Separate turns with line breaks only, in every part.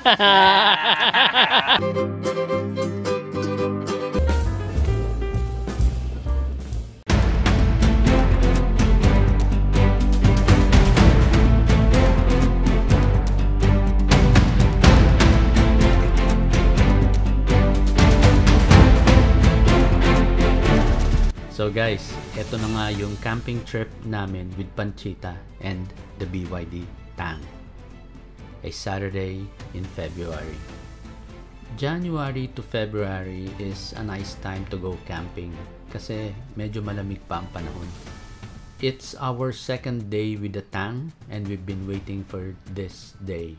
So guys, eto na nga yung camping trip namin with Panchita and the BYD Tang. A Saturday in February. January to February is a nice time to go camping kasi medyo malamig pa ang panahon. It's our second day with the Tang and we've been waiting for this day.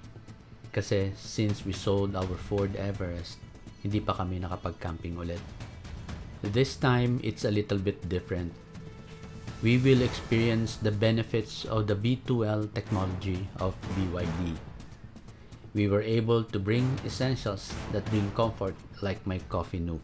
Kasi since we sold our Ford Everest, hindi pa kami nakapag-camping ulit. This time, it's a little bit different. We will experience the benefits of the V2L technology of BYD. We were able to bring essentials that bring comfort like my coffee nook.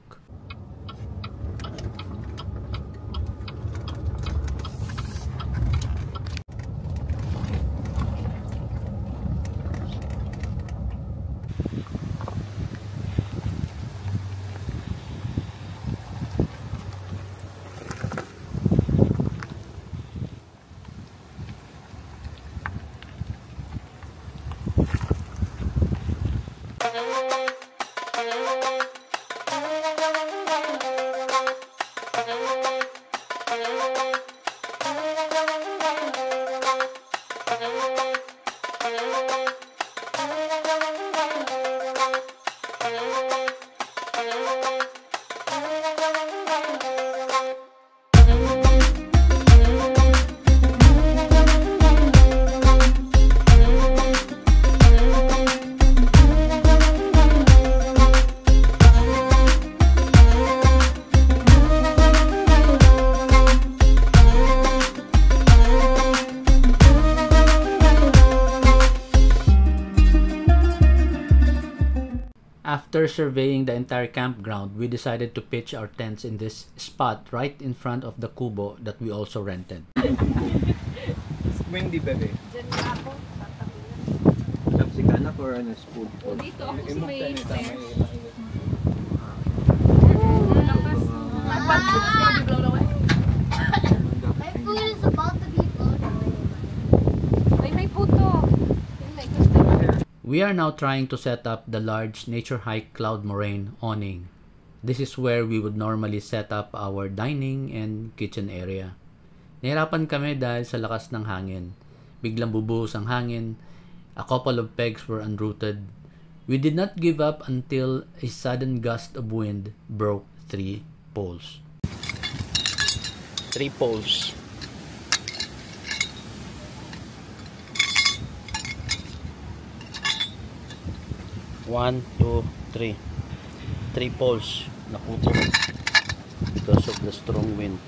After surveying the entire campground, we decided to pitch our tents in this spot right in front of the kubo that we also rented.
Windy, bebe.
Diyan na ako.
Lapsikan ako or ano, spoon?
Dito ako sa may stairs.
My food is about to be blown away.
May puto.
We are now trying to set up the large Nature Hike Cloud Moraine awning. This is where we would normally set up our dining and kitchen area. Nahirapan kami dahil sa lakas ng hangin. Biglang bubuhos ang hangin. A couple of pegs were unrooted. We did not give up until a sudden gust of wind broke 3 poles. 3 poles. 1, 2, 3. 3 poles naputol because of the strong wind.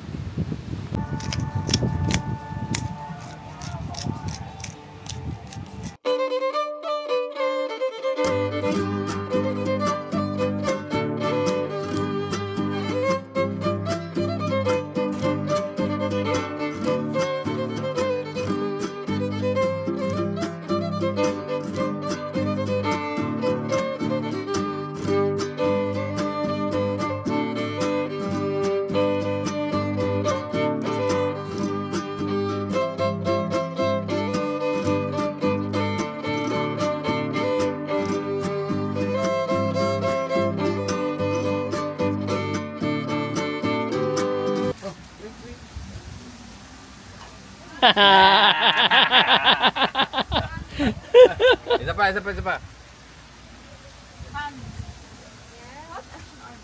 Isa pa.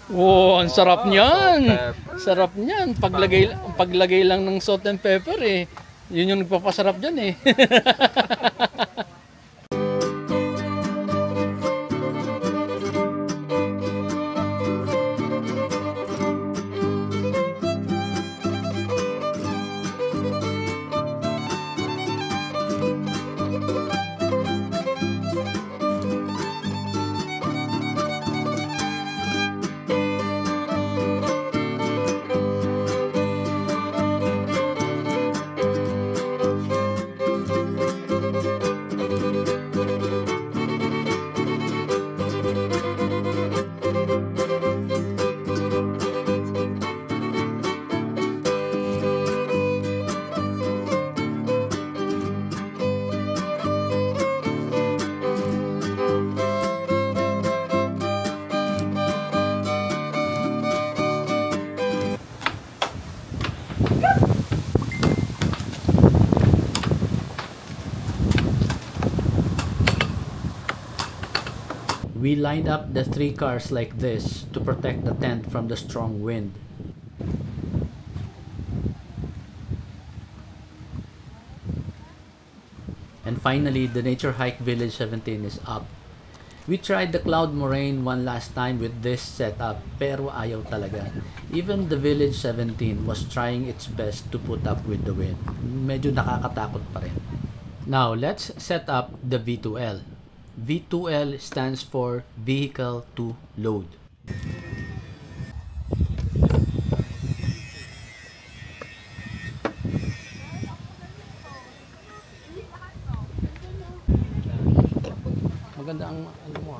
Oh, ang sarap niyan. Sarap niyan. Paglagay lang ng salt and pepper eh. Yun yung nagpapasarap diyan eh.
We lined up the 3 cars like this to protect the tent from the strong wind. And finally, the Nature Hike Village 17 is up. We tried the Cloud Moraine one last time with this setup, pero ayaw talaga. Even the Village 17 was trying its best to put up with the wind. Medyo nakakatakot pa rin. Now, let's set up the V2L. V2L stands for Vehicle to Load.
Maganda ang ano mo.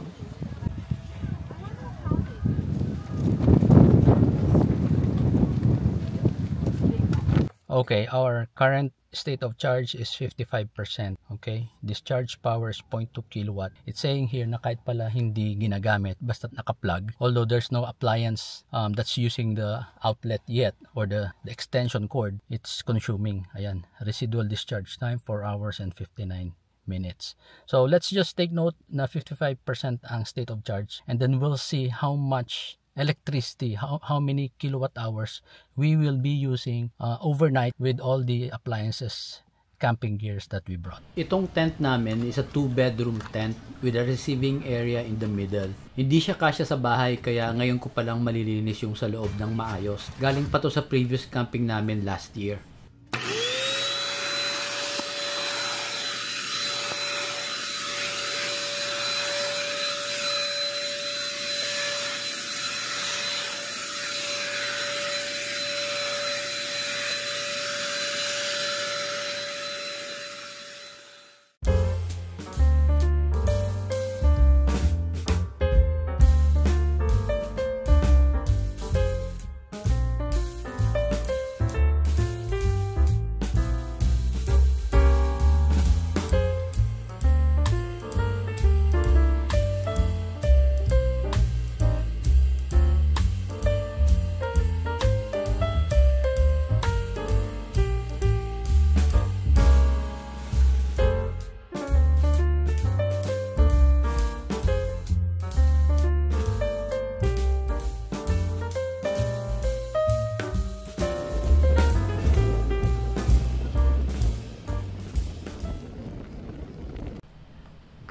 Okay, our current state of charge is 55%. Okay, discharge power is 0.2 kilowatt. It's saying here na kahit pala hindi ginagamit, basta naka-plug, although there's no appliance that's using the outlet yet or the extension cord, it's consuming. Ayan, residual discharge time 4 hours and 59 minutes. So let's just take note na 55% ang state of charge, and then we'll see how much electricity, how many kilowatt hours we will be using overnight with all the appliances, camping gears that we brought. Itong tent namin is a 2-bedroom tent with a receiving area in the middle. Hindi siya kasya sa bahay, kaya ngayon ko palang malilinis yung sa loob ng maayos. Galing pa to sa previous camping namin last year.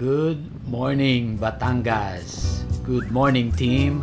Good morning, Batangas. Good morning, team.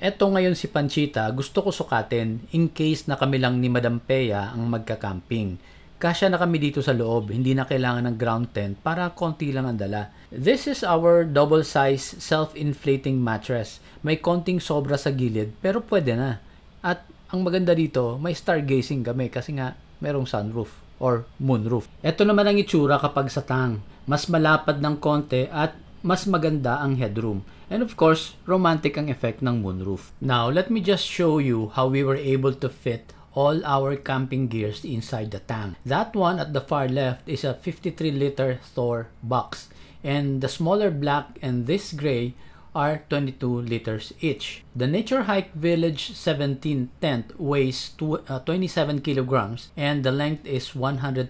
Eto ngayon si Panchita, gusto ko sukatin in case na kami lang ni Madam Pea ang magka-camping. Kasya na kami dito sa loob, hindi na kailangan ng ground tent para konti lang ang dala. This is our double size self-inflating mattress. May konting sobra sa gilid pero pwede na. At ang maganda dito, may stargazing kami kasi nga merong sunroof or moonroof. Eto naman ang itsura kapag sa tang. Mas malapad ng konti at mas maganda ang headroom. And of course, romantic ang effect ng moonroof. Now, let me just show you how we were able to fit
all our camping gears inside the tank. That one at the far left is a 53-liter Thor box, and the smaller black and this gray are 22 liters each. The Nature Hike Village 17 tent weighs 27 kilograms and the length is 123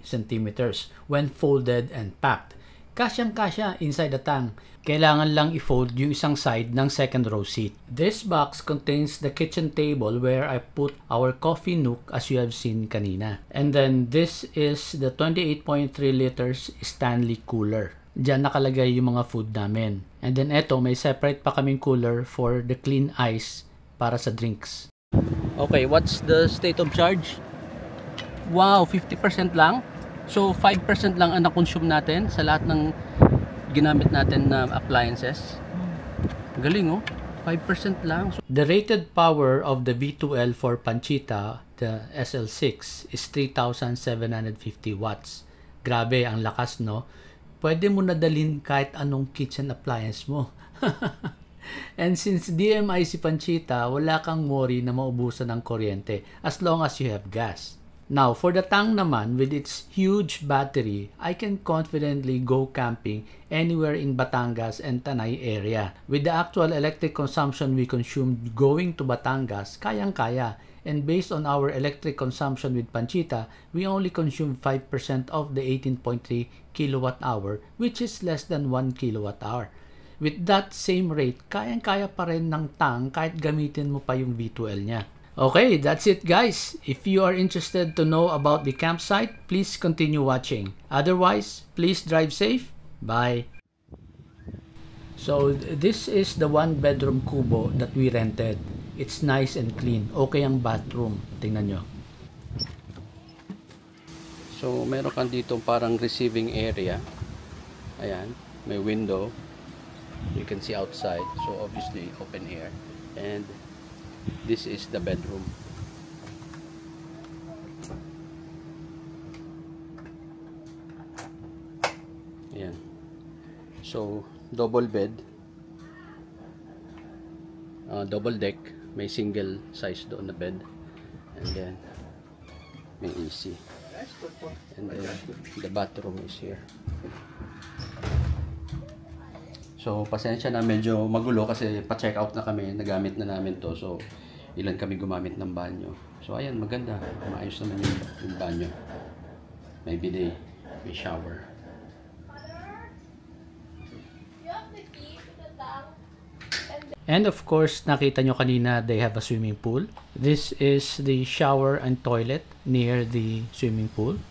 centimeters when folded and packed. Kasyang-kasya inside the tank. Kailangan lang i-fold yung isang side ng second row seat. This box contains the kitchen table where I put our coffee nook as you have seen kanina. And then this is the 28.3 liters Stanley cooler. Diyan nakalagay yung mga food namin. And then eto, may separate pa kaming cooler for the clean ice para sa drinks.
Okay, what's the state of charge? Wow, 50% lang. So 5% lang ang na-consume natin sa lahat ng ginamit natin na appliances. Galing, oh. 5% lang.
The rated power of the V2L for Panchita, the SL6, is 3,750 watts. Grabe, ang lakas, no? Pwede mo nadalhin kahit anong kitchen appliance mo. And since DMI si Panchita, wala kang worry na maubusan ng kuryente as long as you have gas. Now, for the Tang naman, with its huge battery, I can confidently go camping anywhere in Batangas and Tanay area. With the actual electric consumption we consumed going to Batangas, kayang-kaya. And based on our electric consumption with Panchita, we only consume 5% of the 18.3 kilowatt hour, which is less than 1 kilowatt hour. With that same rate, kayang-kaya pa rin ng Tang kahit gamitin mo pa yung V2L niya. Okay, that's it guys. If you are interested to know about the campsite, please continue watching. Otherwise, please drive safe. Bye. So this is the one bedroom kubo that we rented. It's nice and clean. Okay ang bathroom. Tingnan nyo.
So meron kang dito parang receiving area. Ayan, may window. You can see outside. So obviously open air. And this is the bedroom. Ayan. So, double bed. Double deck. May single size doon na bed. And then, may AC. And then, the bathroom is here. So, pasensya na medyo magulo kasi pa-check out na kami, nagamit na namin to. So, ilan kami gumamit ng banyo. So, ayan, maganda. Maayos naman yung banyo. May bidet, may shower.
And of course, nakita nyo kanina, they have a swimming pool. This is the shower and toilet near the swimming pool.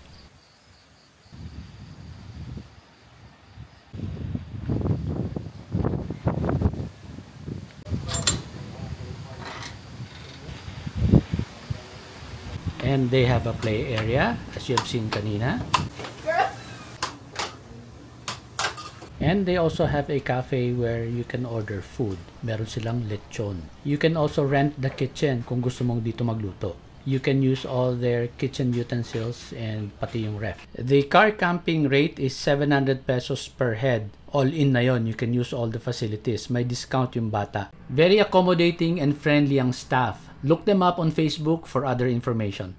And they have a play area, as you have seen kanina. And they also have a cafe where you can order food. Meron silang lechon. You can also rent the kitchen kung gusto mong dito magluto. You can use all their kitchen utensils and pati yung ref. The car camping rate is 700 pesos per head. All in na yon. You can use all the facilities. May discount yung bata. Very accommodating and friendly ang staff. Look them up on Facebook for other information.